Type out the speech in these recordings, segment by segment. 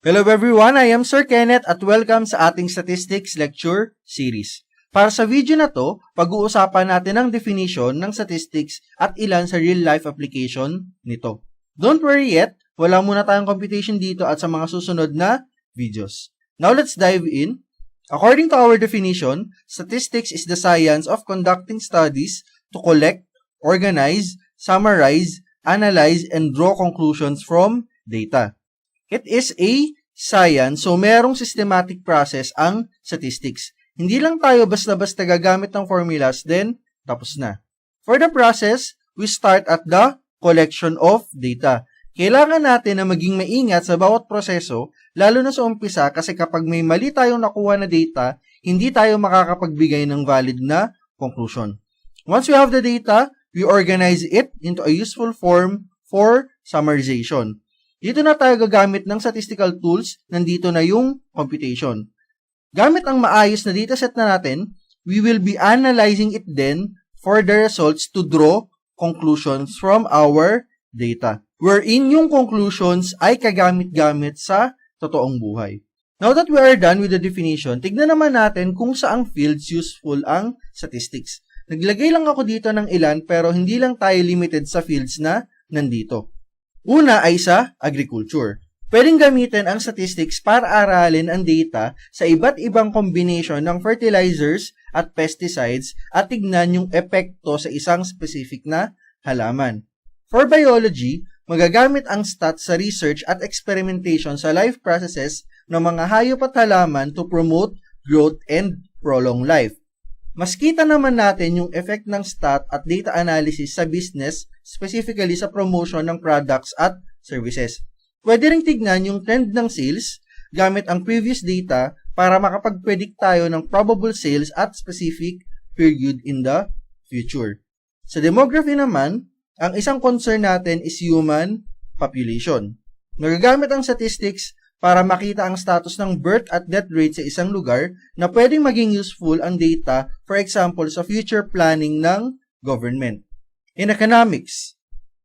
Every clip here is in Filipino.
Hello everyone, I am Sir Kenneth at welcome sa ating Statistics Lecture Series. Para sa video na to, pag-uusapan natin ang definition ng statistics at ilan sa real-life application nito. Don't worry yet, wala muna tayong computation dito at sa mga susunod na videos. Now let's dive in. According to our definition, statistics is the science of conducting studies to collect, organize, summarize, analyze, and draw conclusions from data. It is a science, so merong systematic process ang statistics. Hindi lang tayo basta-basta gagamit ng formulas, then tapos na. For the process, we start at the collection of data. Kailangan natin na maging maingat sa bawat proseso, lalo na sa umpisa kasi kapag may mali tayong nakuha na data, hindi tayo makakapagbigay ng valid na conclusion. Once we have the data, we organize it into a useful form for summarization. Dito na tayo gagamit ng statistical tools, nandito na yung computation. Gamit ang maayos na dataset na natin, we will be analyzing it then for the results to draw conclusions from our data. Wherein yung conclusions ay kagamit-gamit sa totoong buhay. Now that we are done with the definition, tignan naman natin kung saang fields useful ang statistics. Naglagay lang ako dito ng ilan pero hindi lang tayo limited sa fields na nandito. Una ay sa agriculture. Pwedeng gamitin ang statistics para aralin ang data sa iba't ibang combination ng fertilizers at pesticides at tignan yung epekto sa isang specific na halaman. For biology, magagamit ang stats sa research at experimentation sa life processes ng mga hayop at halaman to promote growth and prolong life. Mas kita naman natin yung effect ng stat at data analysis sa business, specifically sa promotion ng products at services. Pwede ring tignan yung trend ng sales gamit ang previous data para makapag-predict tayo ng probable sales at specific period in the future. Sa demography naman, ang isang concern natin is human population. Nagagamit ang statistics para makita ang status ng birth at death rate sa isang lugar na pwedeng maging useful ang data, for example, sa future planning ng government. In economics,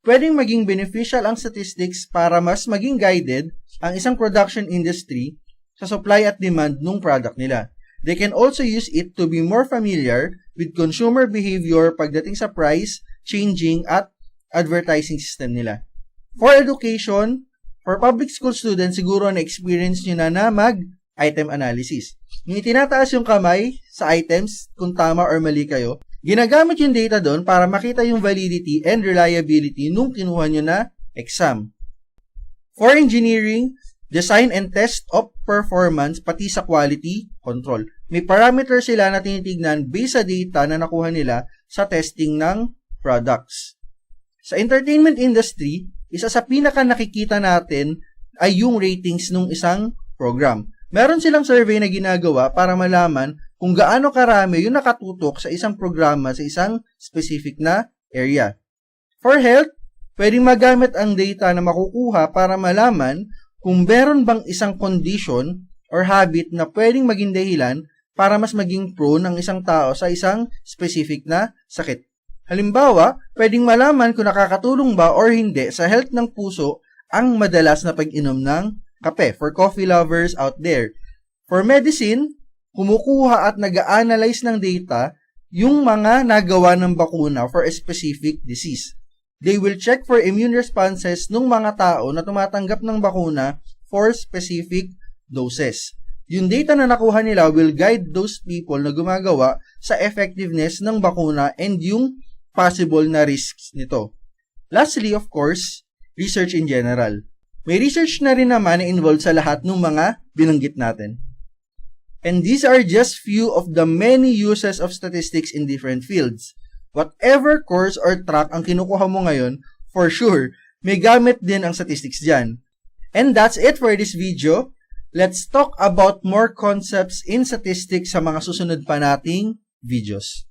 pwedeng maging beneficial ang statistics para mas maging guided ang isang production industry sa supply at demand ng product nila. They can also use it to be more familiar with consumer behavior pagdating sa price, changing at advertising system nila. For education, for public school students, siguro na-experience nyo na mag-item analysis. Yung itinataas yung kamay sa items, kung tama or mali kayo, ginagamit yung data doon para makita yung validity and reliability nung kinuha nyo na exam. For engineering, design and test of performance, pati sa quality control. May parameters sila na tinitignan based sa data na nakuha nila sa testing ng products. Sa entertainment industry, isa sa pinaka nakikita natin ay yung ratings ng isang program. Meron silang survey na ginagawa para malaman kung gaano karami yung nakatutok sa isang programa sa isang specific na area. For health, pwedeng magamit ang data na makukuha para malaman kung meron bang isang condition or habit na pwedeng maging dahilan para mas maging prone ng isang tao sa isang specific na sakit. Halimbawa, pwedeng malaman kung nakakatulong ba or hindi sa health ng puso ang madalas na pag-inom ng kape for coffee lovers out there. For medicine, kumukuha at nag-a-analyze ng data yung mga nagawa ng bakuna for a specific disease. They will check for immune responses ng mga tao na tumatanggap ng bakuna for specific doses. Yung data na nakuha nila will guide those people na gumagawa sa effectiveness ng bakuna and yung possible na risks nito. Lastly, of course, research in general. May research na rin naman na involved sa lahat ng mga binanggit natin. And these are just few of the many uses of statistics in different fields. Whatever course or track ang kinukuha mo ngayon, for sure, may gamit din ang statistics dyan. And that's it for this video. Let's talk about more concepts in statistics sa mga susunod pa nating videos.